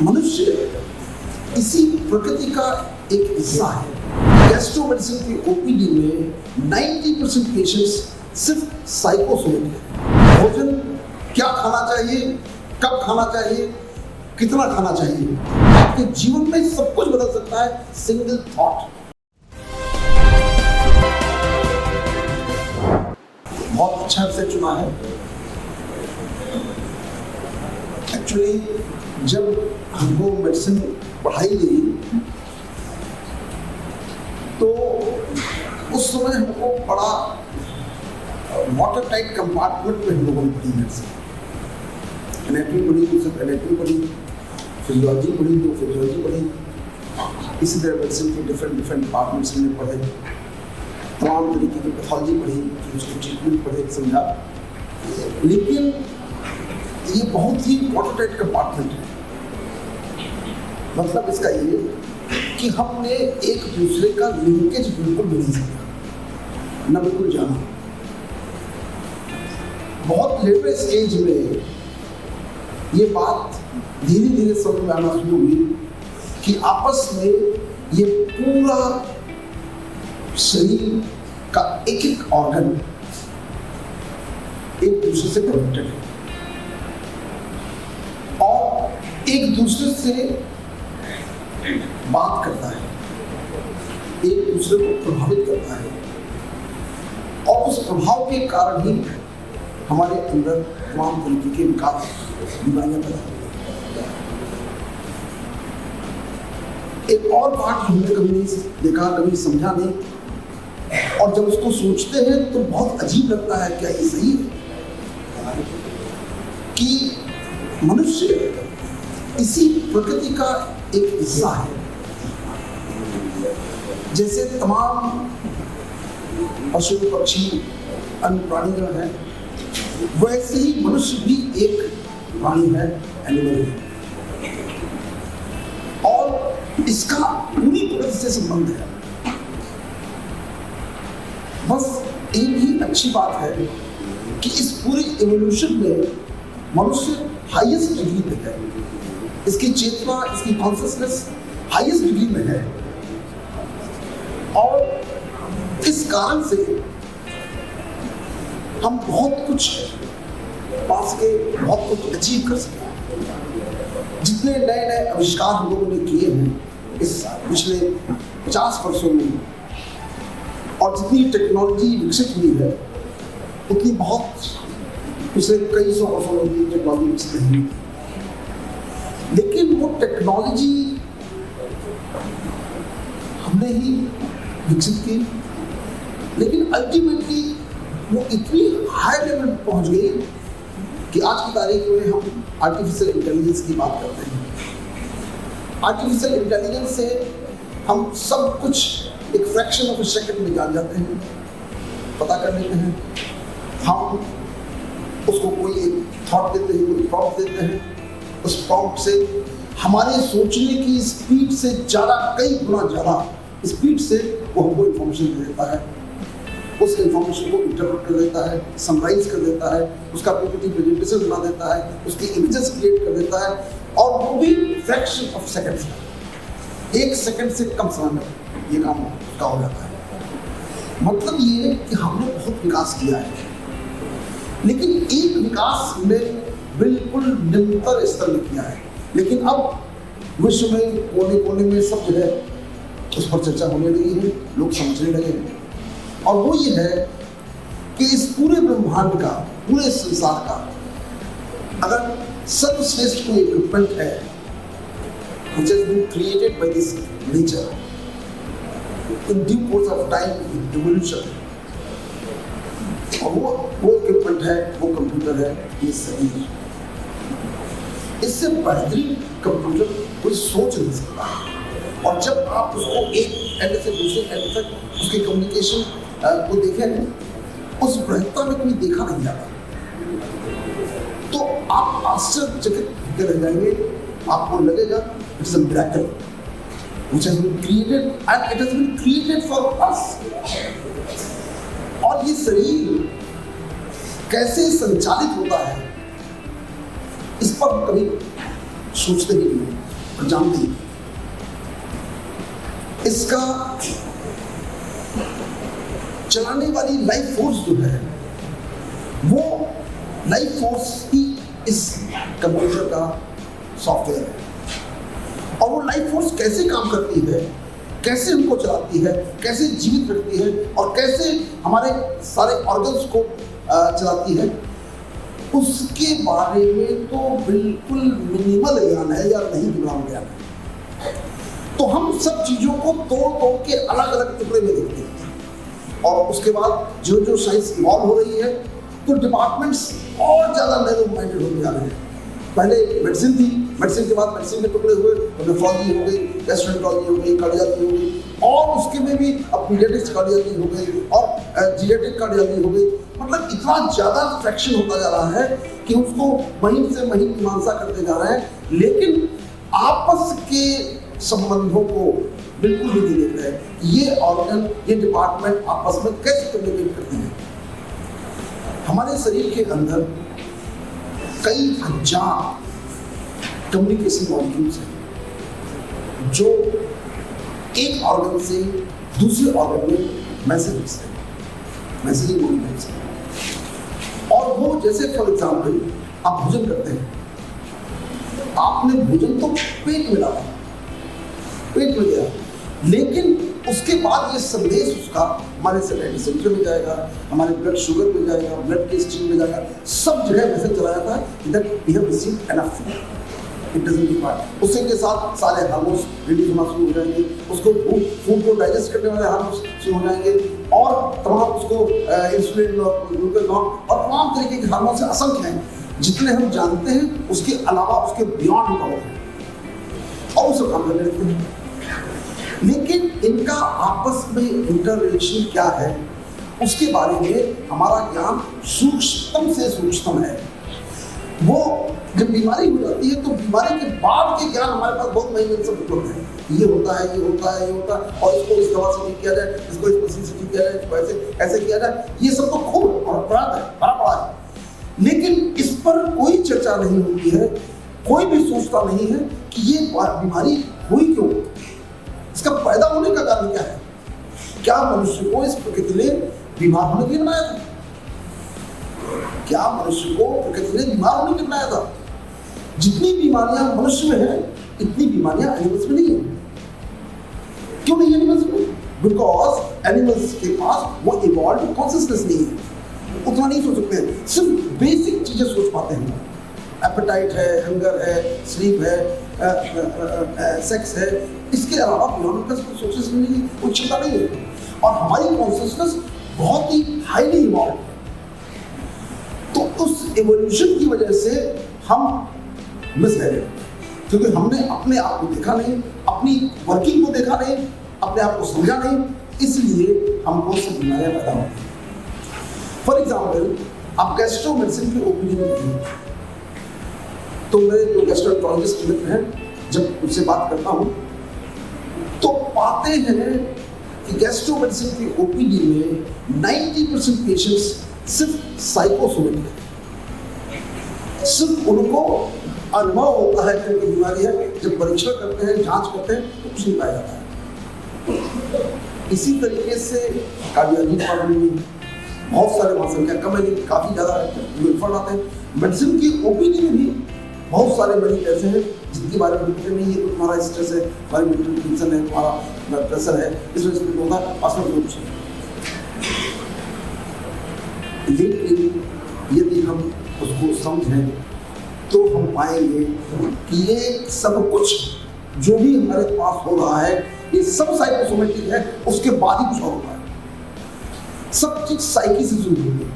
मनुष्य इसी प्रकृति का एक हिस्सा है। गैस्ट्रो मेडिसिन की ओपीडी में 90% पेशेंट्स सिर्फ साइकोसोमेटिक है। भोजन क्या खाना चाहिए, कब खाना चाहिए, कितना खाना चाहिए, आपके जीवन में सब कुछ बदल सकता है सिंगल थॉट। बहुत अच्छा विषय चुना है। एक्चुअली जब हमको मेडिसिन पढ़ाई गई तो उस समय हमको बड़ा वाटर टाइट कंपार्टमेंट में हम लोगों ने पढ़ी मेडिसिन। एनाटॉमी पढ़ी तो सिर्फ एनाटॉमी पढ़ी, फिजियोलॉजी पढ़ी तो फिजियोलॉजी पढ़ी, इसी तरह मेडिसिन के डिफरेंट डिपार्टमेंट्स में पढ़े, तमाम तरीके की पैथोलॉजी पढ़ी, फिर उसको ट्रीटमेंट पढ़े, समझा। लेकिन ये बहुत ही वाटर टाइट कंपार्टमेंट है। मतलब इसका ये कि हमने एक दूसरे का लिंकेज बिल्कुल नहीं समझा, न बिल्कुल जाना। बहुत लेटर स्टेज में ये बात धीरे धीरे समझ में आना शुरू हुई कि आपस में ये पूरा शरीर का एक एक ऑर्गन एक दूसरे से कनेक्टेड है और एक दूसरे से बात करता है, एक दूसरे को प्रभावित करता है और उस प्रभाव के कारण ही हमारे अंदर तमाम तरीके के विकास बीमारियां पैदा होती हैं। एक और बात हमने कभी नहीं देखा, कभी समझा नहीं, और जब उसको सोचते हैं तो बहुत अजीब लगता है। क्या ये सही है कि मनुष्य इसी प्रकृति का एक हिस्सा है? जैसे तमाम पशु पक्षी अन्य प्राणीगण हैं, वैसे ही मनुष्य भी एक प्राणी है, एनिमल है, और इसका पूरी प्रकृति से संबंध है। बस एक ही अच्छी बात है कि इस पूरे इवोल्यूशन में मनुष्य हाईएस्ट डिग्री पे है, इसकी चेतना, इसकी कॉन्शियसनेस हाईएस्ट डिग्री में है, और इस कारण से हम बहुत कुछ पा सके, बहुत कुछ अचीव कर सके। जितने नए नए आविष्कार हम लोगों ने किए हैं इस पिछले 50 वर्षों में, और जितनी टेक्नोलॉजी विकसित हुई है, उतनी बहुत पिछले कई सौ वर्षों में भी टेक्नोलॉजी विकसित नहीं हुई। लेकिन वो टेक्नोलॉजी हमने ही विकसित की, लेकिन अल्टीमेटली वो इतनी हाई लेवल पर पहुंच गई कि आज की तारीख में हम आर्टिफिशियल इंटेलिजेंस की बात करते हैं। आर्टिफिशियल इंटेलिजेंस से हम सब कुछ एक फ्रैक्शन ऑफ ए सेकंड में जान जाते हैं, पता कर लेते हैं। हम उसको कोई एक थॉट देते हैं, कोई प्रॉम्प्ट देते हैं, उस प्रॉम्प्ट से हमारे सोचने की स्पीड से ज़्यादा, कई गुना ज़्यादा स्पीड से वो हमको इन्फॉर्मेशन दे देता है। उस इन्फॉर्मेशन को इंटरप्रेट कर देता है, समराइज कर देता है, उसका पीपीटी प्रेजेंटेशन बना देता है, उसकी इमेजेस क्रिएट कर देता है, और वो भी फ्रैक्शन ऑफ सेकंड्स में, 1 सेकंड से कम समय में ये काम उसका हो जाता है। मतलब ये कि हमने बहुत विकास किया है, लेकिन एक विकास में बिल्कुल निरंतर स्तर में किया है। लेकिन अब विश्व में कोने कोने में सब जगह उस पर चर्चा होने लगी है, लोग समझने लगे हैं, और वो ये है कि इस पूरे ब्रह्मांड का, पूरे संसार का अगर सर्वश्रेष्ठ कोई इक्विपमेंट है which has been created by this nature in due course of time evolution, और वो इक्विपमेंट है, वो कंप्यूटर है, ये शरीर। इससे बेहतरीन कंप्यूटर कोई सोच नहीं सकता। और जब आप उसको एक एंड से दूसरे एंड तक उसकी कम्युनिकेशन को देखें, उस बृहत्ता में कोई देखा नहीं जाता, तो आप आश्चर्यचकित रह जाएंगे। आपको लगेगा it's a miracle which has been created and it has been created for us। और ये शरीर कैसे संचालित होता है, इस पर कभी सोचते ही नहीं और जानते ही। इसका चलाने वाली लाइफ फोर्स जो है वो लाइफ फोर्स ही इस कंप्यूटर का सॉफ्टवेयर है। और वो लाइफ फोर्स कैसे काम करती है, कैसे हमको चलाती है, कैसे जीवित रखती है और कैसे हमारे सारे ऑर्गन्स को चलाती है, उसके बारे में तो बिल्कुल मिनिमल ज्ञान है या नहीं ज्ञान है। तो हम सब चीज़ों को तोड़ तोड़ के अलग अलग टुकड़े में देखते हैं। और उसके बाद जो जो साइंस इवॉल्व हो रही है तो डिपार्टमेंट्स और ज़्यादा नैरो माइंडेड होने जा रहे हैं। पहले मेडिसिन थी, मेडिसिन के बाद मेडिसिन के टुकड़े हुए, नेफ्रोलॉजी हो गई, गैस्ट्रोएंटरोलॉजी हो गई, कार्डियोलॉजी हो गई, और उसके में भी अब पीडियाट्रिक्स कार्डियोलॉजी हो गई और जीरियाट्रिक कार्डियोलॉजी हो गई। मतलब इतना ज़्यादा फ्रैक्शन होता जा रहा है कि उसको महीन से महीन मीमांसा करते जा रहे हैं, लेकिन आपस के संबंधों को बिल्कुल भी नहीं देख रहे। ये ऑर्गन, ये डिपार्टमेंट आपस में कैसे कम्युनिकेट करते हैं। हमारे शरीर के अंदर कई हजार कम्युनिकेशन मॉलिक्यूल्स हैं जो एक ऑर्गन से दूसरे ऑर्गन में मैसेज भेजते हैं, मैसेजिंग मॉलिक्यूल्स हैं। और वो जैसे फॉर एग्जाम्पल आप भोजन करते हैं, आपने भोजन तो पेट में डाला, पेट में गया, लेकिन उसके बाद ये संदेश उसका हमारे सेक्रेटरी सेंटर में जाएगा, हमारे ब्लड शुगर में जाएगा, ब्लड के स्ट्रीम में जाएगा, सब जगह मैसेज चला जाता है that we have received enough food, it doesn't depart. उसी के साथ सारे हार्मोन्स रिलीज होना शुरू हो जाएंगे, उसको फूड को डाइजेस्ट करने वाले हार्मोन्स शुरू हो जाएंगे और तमाम उसको इंसुलिन और ग्लूकोज और तमाम तरीके के हार्मोन्स असंख्य हैं, जितने हम जानते हैं उसके अलावा उसके बियॉन्ड होते हैं और उसे काम करने लगते हैं। लेकिन इनका आपस में इंटर रिलेशन क्या है उसके बारे में हमारा ज्ञान सूक्ष्मतम से सूक्ष्मतम है। वो जब बीमारी हो जाती है तो बीमारी के बाद के ज्ञान हमारे पास बहुत महीने से उपलब्ध है। ये होता है, ये होता है, ये होता है, और इसको इस दवा से ठीक किया जाए, इसको इस मशीन से ठीक किया जाए, इसको ऐसे ऐसे किया जाए, ये सब तो खूब अपराध है, बड़ा बड़ा है। लेकिन इस पर कोई चर्चा नहीं होती है, कोई भी सोचता नहीं है कि ये बीमारी हुई क्यों, इसका पैदा होने का कारण क्या है। क्या मनुष्य को इस प्रकृति ने बीमार होने के लिए बनाया था? क्या मनुष्य को प्रकृति ने बीमार होने के लिए बनाया था? जितनी बीमारियां मनुष्य में हैं, इतनी बीमारियां एनिमल्स में नहीं है। क्यों नहीं एनिमल्स में? बिकॉज एनिमल्स के पास वो इवॉल्व कॉन्शियसनेस नहीं है, उतना नहीं सोच सकते हैं, सिर्फ बेसिक चीजें सोच पाते हैं। एपेटाइट है, हंगर है, स्लीप है, सेक्स है, इसके अलावा उनका सोचने नहीं है, वो क्षमता नहीं है। और हमारी कॉन्शियसनेस बहुत ही हाईली इवॉल्व है। तो उस इवोल्यूशन की वजह से हम मिसगाइडेड, क्योंकि हमने अपने आप को देखा नहीं, अपनी वर्किंग को देखा नहीं, अपने आप को समझा नहीं, इसलिए हमको सब बीमारियां पैदा होती हैं। फॉर एग्जाम्पल, आप गैस्ट्रो मेडिसिन की ओपीडी में देखिए, तो मेरे जो गैस्ट्रोएंटरोलॉजिस्ट मित्र हैं, जब उनसे बात करता हूँ तो पाते हैं कि गैस्ट्रो मेडिसिन की ओपीडी में 90% पेशेंट्स सिर्फ साइकोसोमेटिक है, सिर्फ उनको अनुभव होता है कि उनकी बीमारी है। जब परीक्षण करते हैं, जांच करते हैं तो कुछ नहीं पाया जाता है। इसी तरीके से कार्डियोलॉजी प्रॉब्लम में बहुत सारे महासंख्या कम है, लेकिन काफ़ी ज़्यादा रिफर आते हैं। मेडिसिन की ओपीडी में भी बहुत सारे मरीज ऐसे हैं जिनके बारे में लिखते नहीं है, तो तुम्हारा स्ट्रेस है, तुम्हारी मेंटल टेंशन है, तुम्हारा ब्लड प्रेशर है, इस वजह से होता है, पास में कुछ। लेकिन यदि हम उसको समझें तो हम पाएंगे कि ये सब कुछ जो भी हमारे पास हो रहा है ये सब साइकोसोमेटिक है, उसके बाद ही कुछ और होता है। सब चीज साइकी से जुड़ी हुई है।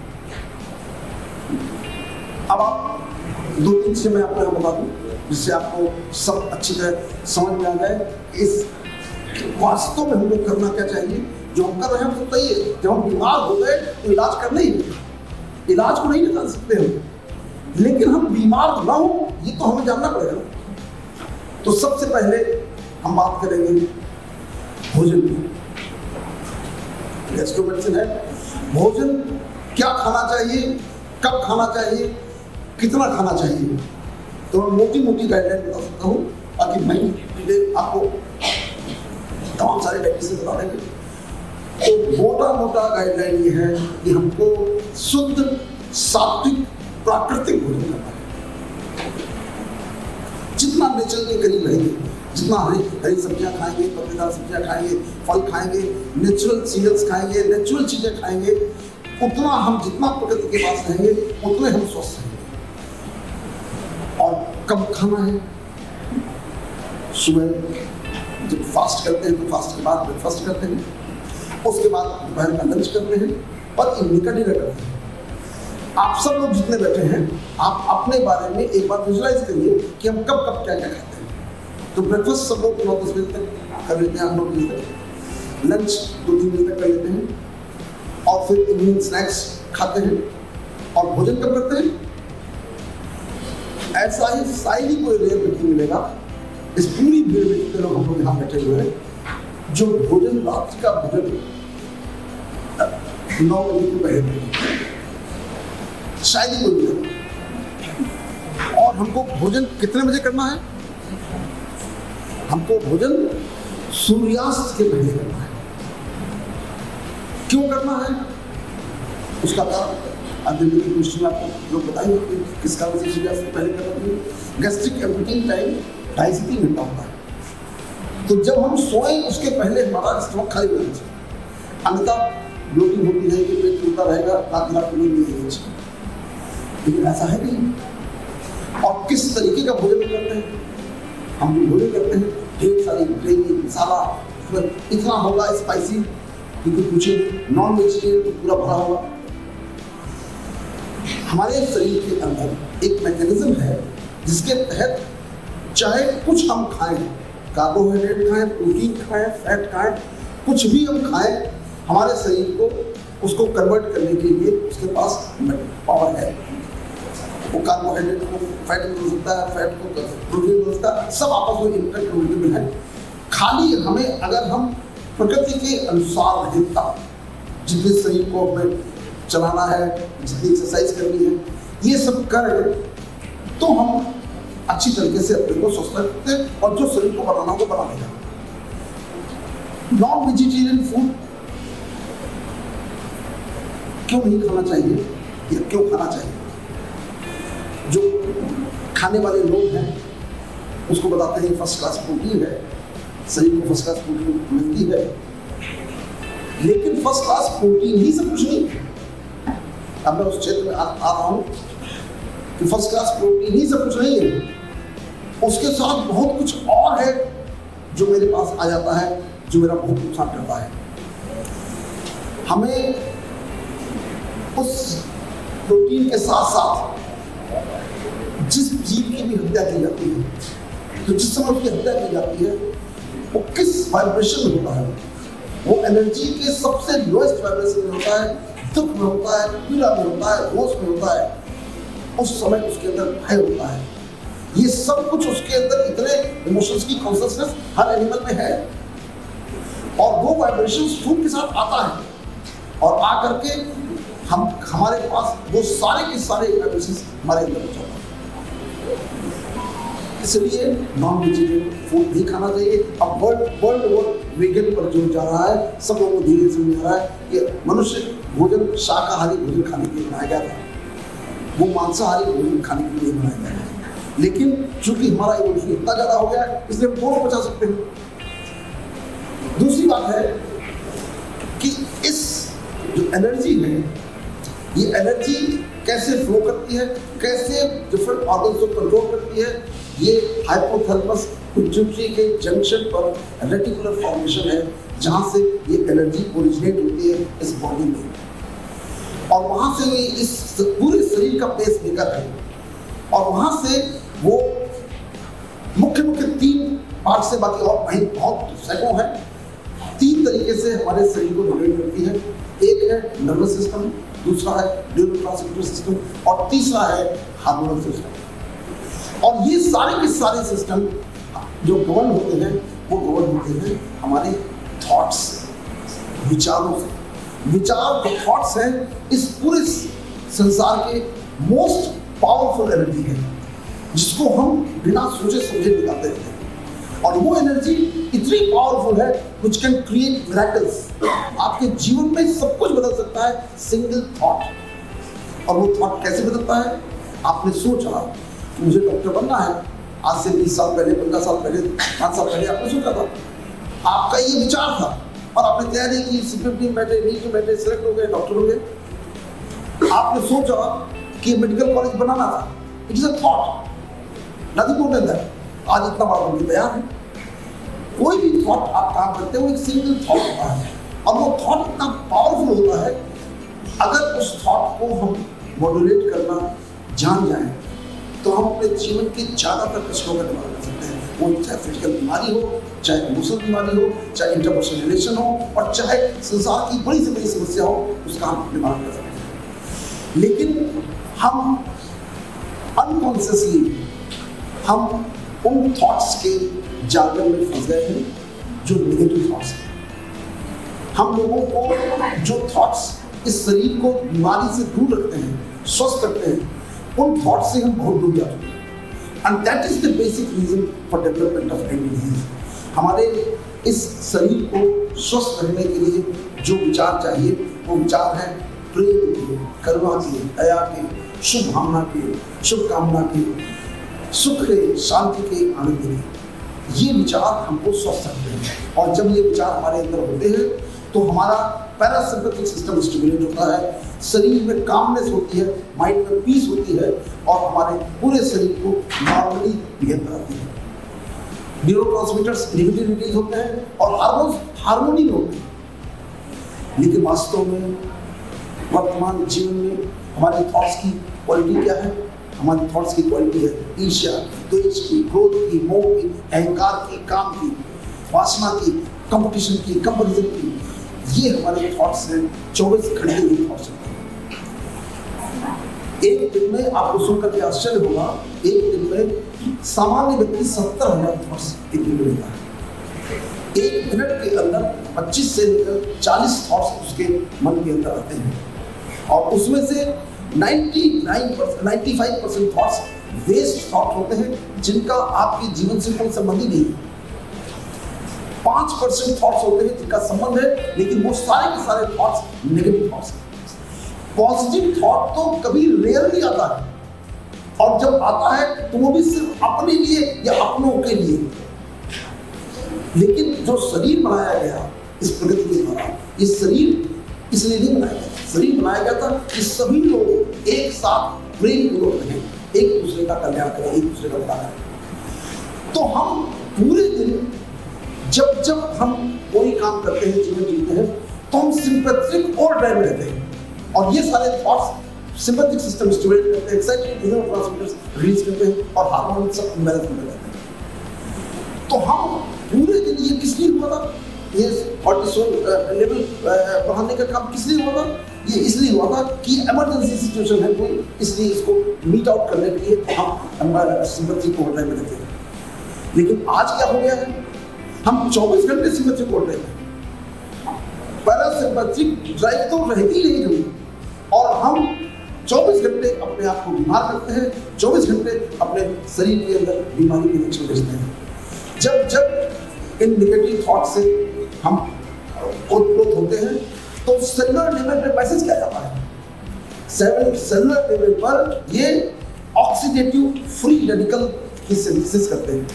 अब आप दो तीन चीजें मैं आपको बता दूं जिससे आपको सब अच्छी तरह समझ में आ जाए इस वास्तव में हमको करना क्या चाहिए। जो हम कर रहे हैं वो सही है। जब हम बीमार हो गए तो इलाज करना ही है, इलाज को नहीं निकाल सकते हम, लेकिन हम बीमार ना हो ये तो हमें जानना पड़ेगा। तो सबसे पहले हम बात करेंगे भोजन की। गैस्ट्रो मेडिसिन है, भोजन क्या खाना चाहिए, कब खाना चाहिए, कितना खाना चाहिए। तो मैं मोटी मोटी गाइडलाइन बता सकता हूँ, बाकी मैं आपको तमाम सारे टेक्निक्स बता देंगे। तो मोटा मोटा गाइडलाइन ये है कि हमको शुद्ध सात्विक प्राकृतिक भोजन करना है। जितना नेचर के करीब रहेंगे, जितना हरी सब्जियां खाएंगे, पत्तेदार सब्जियां खाएंगे, फल खाएंगे, नेचुरल सीरियल्स खाएंगे, नेचुरल चीजें खाएंगे, उतना हम जितना प्रकृति के पास रहेंगे उतने हम स्वस्थ रहेंगे। और कब खाना है? सुबह जब फास्ट करते हैं तो फास्ट के बाद ब्रेकफास्ट करते हैं, उसके बाद दोपहर का लंच करते हैं और इवनिंग का डिनर करते हैं। आप सब लोग जितने बैठे हैं, आप अपने बारे में एक बार विजुलाइज करिए कि हम कब कब क्या क्या खाते हैं। तो ब्रेकफास्ट सब लोग 9-10 बजे तक कर लेते हैं, 8-9 बजे तक। लंच 2-3 बजे तक कर लेते हैं और फिर इवनिंग स्नैक्स खाते हैं। और भोजन कब करते हैं? ऐसा ही शायद कोई रेयर व्यक्ति मिलेगा इस पूरी भीड़ में जितने लोग हम लोग यहाँ बैठे हुए हैं जो भोजन रात्रि का भोजन 9 बजे के पहले, शायद ही कोई मिलेगा। और हमको भोजन कितने बजे करना है? हमको भोजन सूर्यास्त के पहले करना है। क्यों करना है? उसका कारण दिल्ली की क्वेश्चन आपको लोग बताएंगे कि किस कारण से सूर्यास्त से पहले करना चाहिए। गैस्ट्रिक एम्पटिंग टाइम 2.5 से 3 घंटा होता है। तो जब हम सोए उसके पहले हमारा स्टमक खाली होना चाहिए, अन्यथा ब्लोटिंग होती रहेगी, पेट टूटता रहेगा, रात को नींद नहीं आएगी। लेकिन ऐसा है नहीं। और किस तरीके का भोजन करते हैं? हम जो भोजन करते हैं ढेर सारी ग्रेवी, मसाला, इतना होगा स्पाइसी कि पूछे नॉन वेजिटेरियन तो पूरा भरा होगा। हमारे शरीर के अंदर एक मैकेनिज्म है जिसके तहत चाहे कुछ हम खाएं, कार्बोहाइड्रेट खाएं, प्रोटीन खाएं, फैट खाएं, कुछ भी हम खाएं, हमारे शरीर को उसको कन्वर्ट करने के लिए उसके पास पावर है। वो कार्बोहाइड्रेट को फैट में बदल सकता है, फैट को प्रोटीन में बदल सकता है, सब आपस में इंटरकनेक्टेड है। खाली हमें अगर हम प्रकृति के अनुसार रहें तब, जितने शरीर को हमें चलाना है, जितनी एक्सरसाइज करनी है, ये सब कर तो हम अच्छी तरीके से अपने को स्वस्थ रखते हैं और जो शरीर को बनाना हो बना देगा। नॉन वेजिटेरियन फूड क्यों नहीं खाना चाहिए या क्यों खाना चाहिए? जो खाने वाले लोग हैं उसको बताते हैं फर्स्ट क्लास प्रोटीन है, शरीर को फर्स्ट क्लास प्रोटीन मिलती है, लेकिन फर्स्ट क्लास प्रोटीन ही सब कुछ नहीं है। अब मैं उस क्षेत्र में आ रहा हूँ कि फर्स्ट क्लास प्रोटीन ही सब कुछ नहीं है, उसके साथ बहुत कुछ और है जो मेरे पास आ जाता है, जो मेरा बहुत नुकसान करता है। हमें उस प्रोटीन के साथ साथ जिस जीव की भी हत्या की जाती है, तो जिस समय उसकी हत्या की जाती है वो किस वाइब्रेशन में होता है? वो एनर्जी के सबसे लोएस्ट वाइब्रेशन में होता है, दुख में होता है, पीड़ा में होता है, रोष में होता है। उस समय उसके अंदर भय होता है। ये सब कुछ उसके अंदर इतने इमोशंस की कॉन्शियसनेस हर एनिमल में है, और वो वाइब्रेशन फूड के साथ आता है और आकर के हमारे पास वो सारे के सारे वाइब्रेशंस हमारे अंदर हो जाते हैं। इसलिए नॉन वेजिटेरियन फूड नहीं खाना चाहिए। अब वर्ल्ड वेगन पर जो जा रहा है, सब लोगों को धीरे समझ आ रहा है कि मनुष्य भोजन शाकाहारी भोजन खाने के लिए बनाया गया था, वो मांसाहारी भोजन खाने के लिए बनाया गया है। लेकिन चूंकि हमारा इवोल्यूशन इतना ज्यादा हो गया है, इसलिए हम दोनों बचा सकते हैं। दूसरी बात है कि इस जो एनर्जी है, ये एनर्जी कैसे फ्लो करती है, कैसे डिफरेंट ऑर्गन्स को कंट्रोल करती है, ये हाइपोथैलेमस पिट्यूटरी के जंक्शन पर रेटिकुलर फॉर्मेशन है, जहां से ये एनर्जी ओरिजिनेट होती है इस बॉडी में, और वहां से ये इस पूरे शरीर का पेस मेकर है, और वहां से वो मुख्य 3 पार्ट से, बाकी और वहीं बहुत सैकड़ों है, 3 तरीके से हमारे शरीर को डोमिनेट करती है। एक है नर्वस सिस्टम, दूसरा है न्यूरोट्रांसमीटर सिस्टम, और तीसरा है हार्मोनल सिस्टम। और ये सारे के सारे सिस्टम जो गवर्न होते हैं, वो गवर्न होते हैं हमारे थॉट्स, विचारों से। विचार जो थॉट्स हैं, इस पूरे संसार के मोस्ट पावरफुल एनर्जी है। जिसको हम बिना सोचे समझे निकालते रहते हैं। और वो एनर्जी इतनी पावरफुल है which can create miracles। आपके जीवन में सब कुछ बदल सकता है सिंगल थॉट। और वो थॉट कैसे बदलता है? आपने सोचा कि मुझे डॉक्टर बनना है, आज से 20 साल पहले, 15 साल पहले, 5 साल पहले आपने सोचा था, आपका ये विचार था और आपने तैयारी की, सीपीटी में बैठे, नीट में बैठे, सिलेक्ट हो गए, डॉक्टर हो गए। आपने सोचा कि मेडिकल कॉलेज बनाना था, it is a thought, nothing more than that. आज इतना बड़ा बनके तैयार है। कोई भी थॉट आप काम करते हो एक सिंगल थॉट होता है और वो थॉट इतना पावरफुल होता है, अगर उस थॉट को हम मॉड्यूलेट करना जान जाएं तो हम अपने जीवन के ज़्यादातर प्रश्नों का निवारण कर सकते हैं। वो चाहे फिजिकल बीमारी हो, चाहे इमोशनल बीमारी हो, चाहे इंटरपर्सनल रिलेशन हो और चाहे संसार की बड़ी से बड़ी समस्या हो, उसका हम निवारण कर सकते हैं। लेकिन हम अनकॉन्शियसली हम उन थॉट्स के जाल में फंस गए हैं जो नेगेटिव थॉट्स हैं। हम लोगों को जो थॉट्स इस शरीर को बीमारी से दूर रखते हैं, स्वस्थ रखते हैं, उन थॉट से हम बहुत दूर जा चुके हैं। And that is the basic reason for development of any disease. हमारे इस शरीर को स्वस्थ रखने के लिए जो विचार चाहिए वो विचार है प्रेम के, करुणा के, दया के, शुभ भावना के, शुभकामना के, सुख के, शांति के, आनंद के। ये विचार हमको स्वस्थ रखते हैं और जब ये विचार हमारे अंदर होते हैं तो हमारा पैरासिम्पैथिक सिस्टम स्टिमुलेट होता है, शरीर में कामनेस होती है, माइंड में पीस होती है और हमारे पूरे शरीर को नॉर्मली बिहेव कराती है। न्यूरोट्रांसमीटर्स इनहिबिटरी रिलीज होते हैं और हार्मोन्स हार्मोनी में होते हैं। लेकिन वास्तव में वर्तमान जीवन में हमारे थॉट्स की क्वालिटी क्या है? हमारी थॉट्स की क्वालिटी है ईर्ष्या, द्वेष की, क्रोध की, मोह की, अहंकार की, काम की, वासना की, कंपटीशन की, कंपैरिजन की। ये हमारे थॉट्स हैं, 24 घंटे के थॉट्स हैं। एक दिन में आपको सुनकर के आश्चर्य होगा, एक दिन में सामान्य व्यक्ति 70,000 थॉट्स एक दिन में लेता है। एक मिनट के अंदर 25 से लेकर 40 थॉट्स उसके मन के अंदर आते हैं और उसमें से 95% थॉट्स वेस्ट थॉट होते हैं जिनका आपके जीवन से कोई संबंध ही नहीं है। 5% थॉट्स होते हैं जिनका संबंध है, लेकिन वो सारे के सारे थॉट्स नेगेटिव थॉट्स हैं। पॉजिटिव थॉट तो कभी रेयरली आता है और जब आता है तो वो भी सिर्फ अपने लिए या अपनों के लिए। लेकिन जो शरीर बनाया गया इस प्रकृति के द्वारा, ये शरीर इसलिए नहीं बनाया गया। शरीर बनाया गया था कि सभी लोग एक साथ प्रेम पूर्वक रहें, एक दूसरे का कल्याण करें, एक दूसरे का भला करें। तो हम पूरे दिन जब हम कोई काम करते हैं, जीवन जीते हैं, तो हम सिंपैथिक और ड्राइव रहते हैं और ये सारे थॉट्स सिंपैथिक सिस्टम स्टिमुलेट करते हैं, एक्साइटेड न्यूरोट्रांसमीटर्स रिलीज करते हैं और हार्मोन सब इम्बैलेंस में रहते हैं। तो हम पूरे दिन ये किस लिए हुआ था? ये कॉर्टिसोल लेवल बढ़ाने का काम किस लिए हुआ था? ये इसलिए हुआ था कि इमरजेंसी सिचुएशन है कोई, इसलिए इसको मीट आउट करने के लिए हम सिंपैथिक को ड्राइव में रहते हैं। लेकिन आज क्या हो गया है? हम 24 घंटे सिंपैथिक को ड्राइव में, पैरासिम्पैथिक ड्राइव तो रहती नहीं कभी, और हम 24 घंटे अपने आप को बीमार करते हैं, 24 घंटे अपने शरीर के अंदर बीमारी के लक्षण भेजते हैं। जब इन नेगेटिव थॉट से हम ओतप्रोत होते हैं तो सेलुलर लेवल पे मैसेज क्या जाता है? सेलुलर लेवल पर ये ऑक्सीडेटिव फ्री रेडिकल की सिंथेसिस करते हैं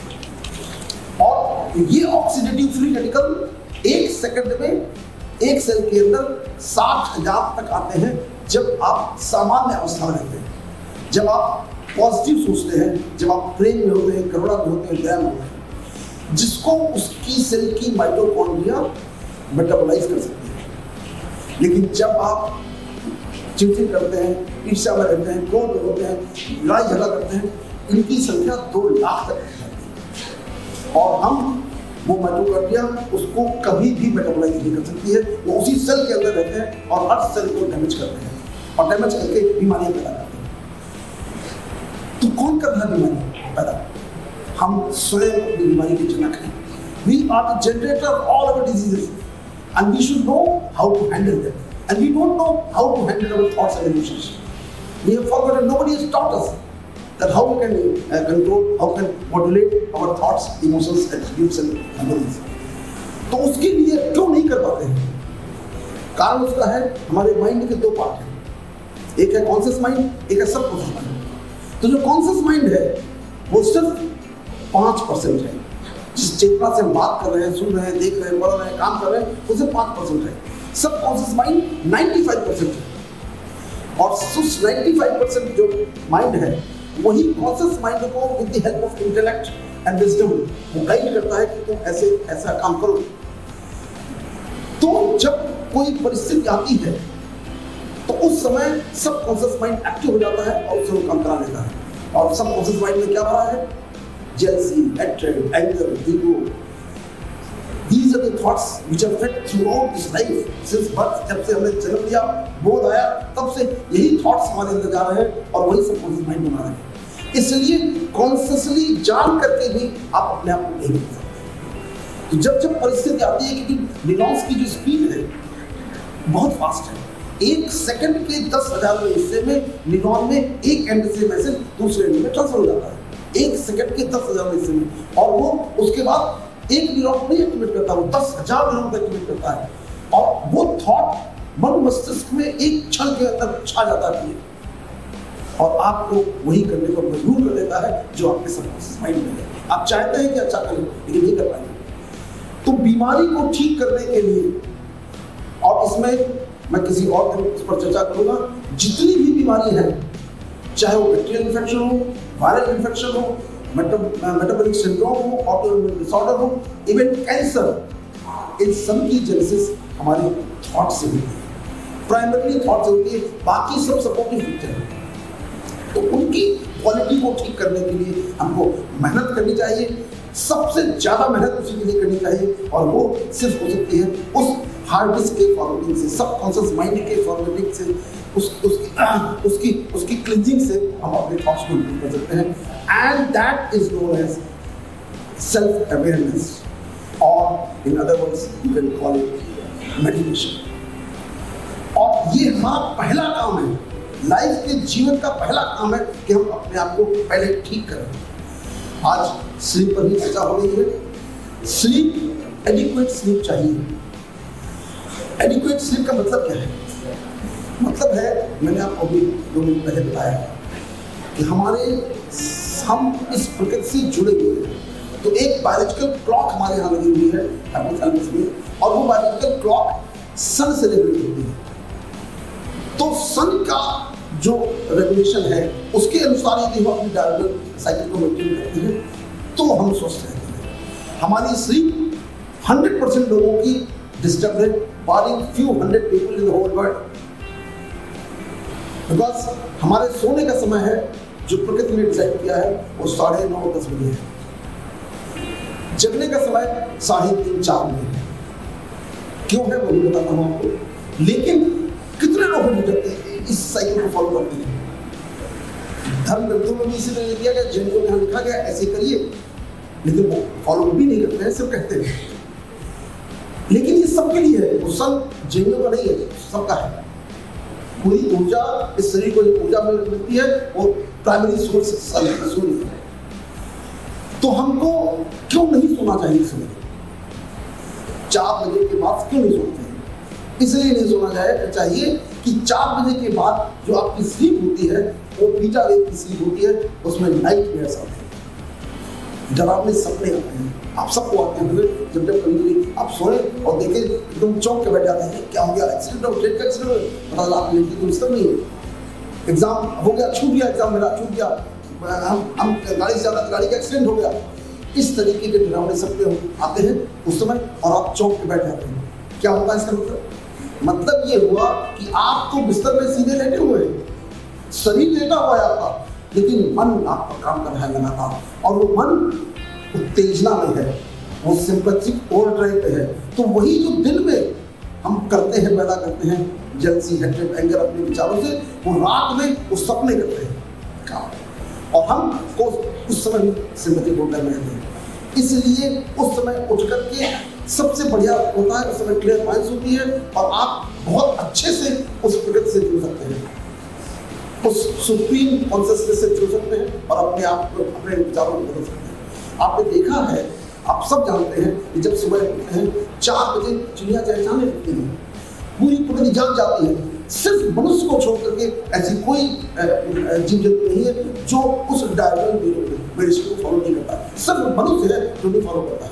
और ये ऑक्सीडेटिव फ्री रेडिकल एक सेकंड में एक सेल के अंदर 60,000 तक आते हैं जब आप सामान्य अवस्था में रहते हैं, जब आप पॉजिटिव सोचते हैं, जब आप प्रेम में होते हैं, करुणा में होते हैं, दया में होते हैं, जिसको उसकी सेल की माइटोकॉन्ड्रिया मेटाबोलाइज कर सकती है। लेकिन जब आप चिड़चिड़ करते हैं, ईर्ष्या में रहते हैं, क्रोध में होते हैं, लड़ाई झगड़ा करते हैं, इनकी संख्या 2 लाख तक है और हम वो माइटोकॉन्ड्रिया उसको कभी भी मेटाबोलाइज नहीं कर सकती है। वो उसी सेल के अंदर रहते हैं और हर सेल को डैमेज करते हैं और डैमेज करके बीमारियां पैदा करते हैं। तो कौन कर रहा है बीमारी पैदा? हम स्वयं अपनी बीमारी के जनक हैं। We are the generator of all our diseases and we should know how to handle them. And we don't know how to handle our thoughts and emotions. We have forgotten, nobody has taught us. that how we can control, how can modulate our thoughts, emotions, attributes and memories. तो उसके लिए क्यों नहीं कर पाते हैं? कारण उसका है हमारे माइंड के दो पार्ट हैं, एक है कॉन्शियस माइंड, एक है सबकॉन्शियस माइंड। तो जो कॉन्शियस माइंड है वो सिर्फ 5% है, जिस चेतना से हम बात कर रहे हैं, सुन रहे हैं, देख रहे हैं, पढ़ रहे हैं, काम कर रहे हैं, वो सिर्फ 5% है। सबकॉन्शियस माइंड 95% है, और उस 95% जो माइंड है वही कॉन्शियस माइंड को with the help of intellect and wisdom वो गाइड करता है कि तुम ऐसे ऐसा काम करो। तो जब कोई परिस्थिति आती है तो उस समय सबकॉन्शियस माइंड एक्टिव हो जाता है और उससे काम करा लेता है। और सबकॉन्शियस माइंड में क्या भरा है? jealousy, hatred, anger, ego. These are the thoughts which are fed throughout this life. Since birth, जब से हमने जन्म लिया, बोध आया, तब से यही thoughts हमारे अंदर जा रहे हैं और वही सबकॉन्शियस माइंड बना रहे हैं। इसलिए कॉन्शियसली जान करके भी आप अपने आप को नहीं कर सकते। तो जब जब परिस्थिति आती है, क्योंकि न्यूरॉन्स की जो स्पीड है बहुत फास्ट है, 1 सेकंड के 10,000वें हिस्से में न्यूरॉन में एक एंड से मैसेज दूसरे एंड में ट्रांसफर हो जाता है, 1 सेकंड के 10,000 हिस्से में। और वो उसके बाद एक न्यूरॉन को नहीं एक्टिवेट करता, वो 10,000 न्यूरॉन को एक्टिवेट करता है, और वो थॉट मन मस्तिष्क में एक क्षण के अंदर छा जाता है और आपको वही करने को मजबूर कर देता है जो आपके सबकॉन्शियस माइंड में है। आप चाहते हैं कि अच्छा करें लेकिन नहीं कर पाएंगे। तो बीमारी को ठीक करने के लिए, और इसमें मैं किसी और दिन इस पर चर्चा करूंगा, जितनी भी बीमारी है, चाहे वो बैक्टीरियल इन्फेक्शन हो, वायरल इन्फेक्शन हो, मेटाबॉलिक सिंड्रोम हो, ऑटोइम्यून डिसऑर्डर हो, इवन कैंसर, इन सब की जेनेसिस हमारे थॉट से होती है, प्राइमरीली थॉट से होती है, बाकी सब सपोर्टिव फीचर है। तो उनकी क्वालिटी को ठीक करने के लिए हमको मेहनत करनी चाहिए, सबसे ज्यादा मेहनत उसी के लिए करनी चाहिए, और वो सिर्फ हो सकती है उस हार्ड डिस्क के फॉर्मेटिंग से, सबकॉन्शियस माइंड के फॉर्मेटिंग से, उसकी क्लींजिंग से हम अपने थॉट्स को इंप्रूव कर सकते हैं। And that is known as self awareness, और in other words you can call it meditation. और ये हमारा पहला काम है, लाइफ के जीवन का पहला काम है कि हम अपने आप को पहले ठीक करें। आज स्लीप पर भी चर्चा हो रही है। स्लीप, एडिक्वेट स्लीप चाहिए। एडिक्वेट स्लीप का मतलब क्या है? मतलब है, मैंने आपको अभी 2 मिनट पहले बताया कि हम इस प्रकृति से जुड़े हुए हैं। तो एक बायोलॉजिकल क्लॉक हमारे यहाँ लगी हुई है हाइपोथैलेमस में, और वो बायोलॉजिकल क्लॉक सन से रेगुलेट होती है। तो सन का जो रेगुलेशन है उसके अनुसार यदि हम अपनी डायरेक्ट साइकिल को मेंटेन करते हैं तो हम स्वस्थ रहते हैं। हमारी स्लीप 100% लोगों की डिस्टर्ब है, बारिंग few hundred people in the whole world, because हमारे सोने का समय है जो प्रकृति ने डिसाइड किया है वो 9:30-10 बजे है। जगने का समय 3:30-4 बजे है। क्यों है वो भी बताता हूँ आपको। लेकिन कितने लोग जगते हैं इस साइकिल को फॉलो करते हैं? धर्म ग्रंथों में भी इसी तरह दिया गया, जैनों में लिखा गया ऐसे करिए, लेकिन वो फॉलो भी नहीं करते हैं, सिर्फ कहते हैं। लेकिन ये सबके लिए है, वो सब जैनों का नहीं है, सबका है। पूरी ऊर्जा इस शरीर को जो ऊर्जा मिलती है वो प्राइमरी सोर्स सूर्य है। तो हमको क्यों नहीं सोना चाहिए सुबह 4 बजे के बाद? क्यों नहीं सोना चाहिए? इसलिए नहीं सोना चाहिए कि 4 बजे के बाद जो आपकी स्लीप होती है वो बीटा वेव की स्लीप होती है, उसमें नाइटमेयर्स आते हैं, डरावने सपने आते हैं। आप सबको आते हैं जब कभी आप सोए और देखें एकदम चौंक के बैठ जाते हैं, क्या हो गया, एक्सीडेंट हो, ट्रेन का एक्सीडेंट हो, पता चला आप लड़की को इस्तेमाल नहीं है, एग्जाम हो गया, छूट गया, एग्जाम मेरा छूट गया, हम गाड़ी से ज़्यादा गाड़ी का एक्सीडेंट हो गया। इस तरीके के डरावने सपने आते हैं उस समय और आप चौंक के बैठ जाते हैं। क्या होता है इसका मतलब ये हुआ कि आप तो बिस्तर में सीधे लेटे हुए हैं, शरीर लेटा हुआ है आपका, लेकिन मन आपका काम कर रहा है लगातार, और वो मन उत्तेजना में है, वो सिंपैथेटिक ओवरड्राइव पे है। तो वही जो दिल में हम करते हैं, पैदा करते हैं, जेलसी, हेट्रेड, एंगर अपने विचारों से, वो रात में वो सपने करते हैं काम, और हम को उस समय भी सिंपैथेटिक ओवरड्राइव में रहते हैं। इसलिए उस समय उठ करके सबसे बढ़िया होता है, उस समय क्लियर माइंड होती है और आप बहुत अच्छे से उस प्रकृति से जुड़ सकते हैं। उस सुप्रीम कॉन्शियसनेस से जुड़ सकते हैं और अपने आप को, अपने विचारों को बदल सकते हैं। आपने देखा है, आप सब जानते हैं कि जब सुबह उठते हैं 4 बजे चिड़िया चहचहाने लगती है, पूरी प्रकृति जाग जाती है। सिर्फ मनुष्य को छोड़ करके ऐसी कोई जीव जंतु नहीं है जो उस डायरेक्शन को फॉलो नहीं करता, सिर्फ मनुष्य है जो नहीं फॉलो करता है।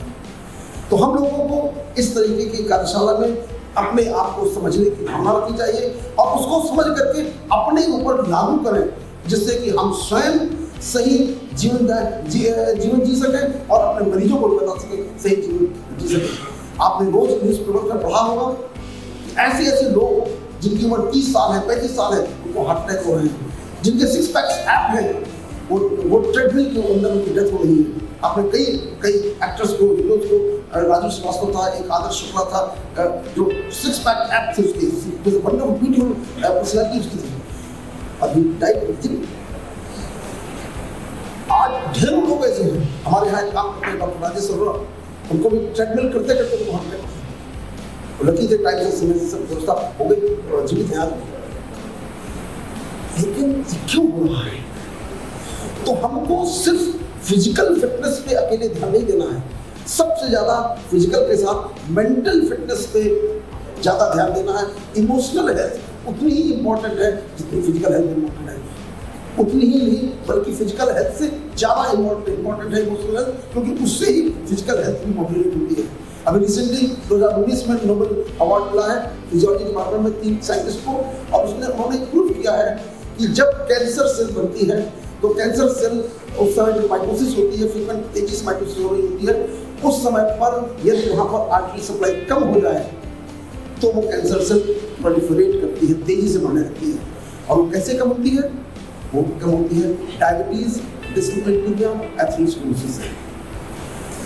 तो हम लोगों को इस तरीके की कार्यशाला में अपने आप को समझने की भावना रखनी चाहिए और उसको समझ करके अपने ऊपर लागू करें, जिससे कि हम स्वयं सही जीवन जी सकें और अपने मरीजों को भी बता सकें सही जीवन जी सकें। आपने रोज न्यूज़ पेपर में पढ़ा होगा, ऐसे ऐसे लोग जिनकी उम्र 30 साल है, 35 साल है, उनको हार्ट अटैक हो रहे हैं, जिनके 6 पैक्स ऐप है, वो ट्रेडमिल के अंदर उनकी डेथ हो रही है। आपने कई एक्टर्स को, हीरोज को, राजू श्रीवास्तव था, एक आदर्श शुक्ला था, जो 6 पैक ऐप थे उसकी, वंडरफुल ब्यूटीफुल पर्सनैलिटी उसकी थी, अभी डाइट। आज ढेरों लोग ऐसे हैं, हमारे यहाँ काम करते हैं डॉक्टर राजेश अरोड़ा, उनको भी ट्रेडमिल करते करते तो हार्ट अटैक, लकी थे टाइम से समय से सब व्यवस्था हो गई, जीवित हैं आज। लेकिन क्यों हो रहा है? तो हमको सिर्फ फिजिकल फिटनेस पे अकेले ध्यान नहीं देना है, सबसे ज्यादा फिजिकल के साथ मेंटल फिटनेस पे ज्यादा ध्यान देना है। इमोशनल हेल्थ उतनी ही इम्पोर्टेंट है जितनी फिजिकल हेल्थ इम्पोर्टेंट है, उतनी ही नहीं बल्कि फिजिकल हेल्थ से ज्यादा इम्पोर्टेंट है इमोशनल हेल्थ, क्योंकि उससे ही फिजिकल हेल्थ भी मॉड्यूलेट होती है। अभी रिसेंटली 2019 में नोबेल अवार्ड मिला है फिजियोलॉजी डिपार्टमेंट में 3 साइंटिस्ट को, और उन्होंने प्रूव किया है कि जब कैंसर सेल बनती है तो कैंसर सेल उस समय जो माइटोसिस होती है, फ्रीक्वेंट तेजी से माइटोसिस हो रही होती है, उस समय पर यदि वहाँ पर आर्टरी सप्लाई कम हो जाए तो वो कैंसर सेल प्रोलिफरेट करती है, तेजी से बढ़ने लगती है। और वो कैसे कम होती है? वो कम होती है डायबिटीज, डिस्लिपिडीमिया, एथेरोस्क्लेरोसिस से।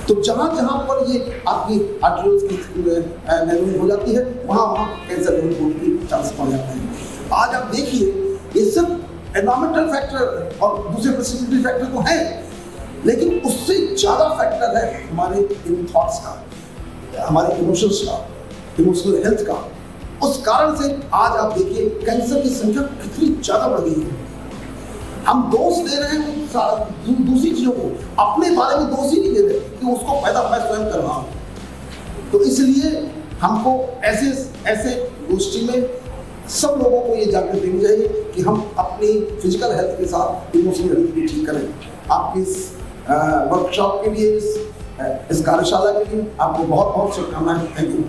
तो जहाँ जहाँ पर ये आपकी आर्टरीज की नेगलेक्ट हो जाती है, वहाँ कैंसर डेवलप होने की चांस पड़ जाते हैं। आज आप देखिए, ये सिर्फ एनवायरमेंटल फैक्टर और दूसरे प्रेसिपिटेटरी फैक्टर तो है, लेकिन उससे ज़्यादा फैक्टर है हमारे इन थॉट्स का, हमारे इमोशंस का, इमोशनल हेल्थ का। उस कारण से आज आप देखिए कैंसर की संख्या कितनी ज़्यादा बढ़ गई है। हम दोष दे रहे हैं दूसरी चीज़ों को, अपने बारे में दोष ही नहीं दे रहे कि उसको पैदा मैं स्वयं कर रहा हूँ। तो इसलिए हमको ऐसे गोष्ठी में सब लोगों को ये जानकारी देनी चाहिए कि हम अपनी फिजिकल हेल्थ के साथ इमोशनल हेल्थ भी ठीक करें। आपकी इस वर्कशॉप के लिए, इस कार्यशाला के लिए आपको बहुत बहुत शुभकामनाएं। Thank you.